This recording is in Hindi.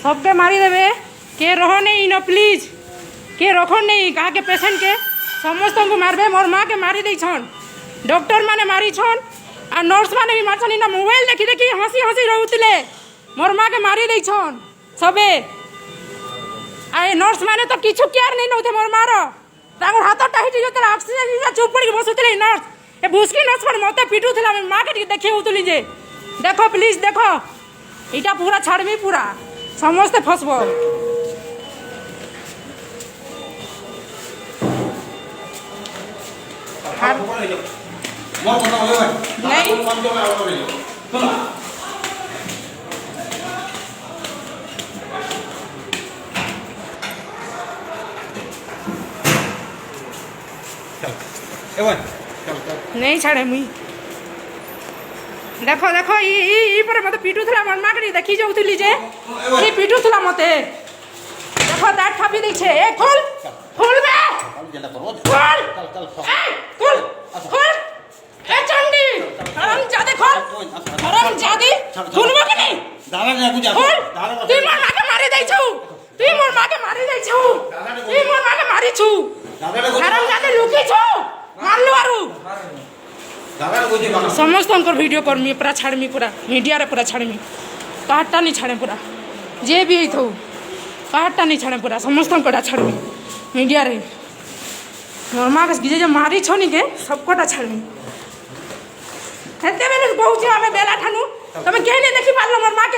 सबके मारी देवे के रह नहीं न प्लीज के रख नहीं कहा के पेसेंट के समस्त को मारबे मोर माँ के मारी देछन डॉक्टर माने मारी छन आ नर्स माने भी मारछन ना मोबाइल देखी देखी हंसी हंसी रहउतले मोर माँ के मारी देछन सबे आए नर्स माने तो किछु केयर नहीं नउथे मोर मार तांगर हाथ टाहिटी जतला ऑक्सीजन चुप पड़ी बसुतले नर्स ए भुसकी नर्स पर मते पिटुथला माँ के देखि उतली जे देखो प्लीज देखो इटा पूरा छाड़मी पूरा समस्त फसबो नहीं नहीं छाड़े मुई देखो देखो ई पर मते पिटुथला मन माकड़ी देखि जाउथली जे ई पिटुथला मते देखो दाँत थापी दै छे ए खोल खोल बे खोल खोल खोल ए चंडी हराम जादे खोल हराम जादी खुलबो कि नहीं दादा ने कुछ खोल तुई मोर माके मारी दै छौ तुई मोर माके मारी दै छौ तुई मोर माके मारी छु हराम जादे लुकी छौ मारलो आरु दादा ने कुछ समस्त वीडियो करमी पूरा छाड़मी पूरा मीडिया रे पूरा छाड़मी काटा नहीं छाड़े पूरा जे भी थो काटा नहीं छाड़े पूरा समस्त छाड़मी मीडिया रे मोर माँ के जो मारी छनी के सबकोटा छाड़मी हेते बेले बहुत आमे बेला ठानु तमे के नहीं देखि पारलो मोर माँ के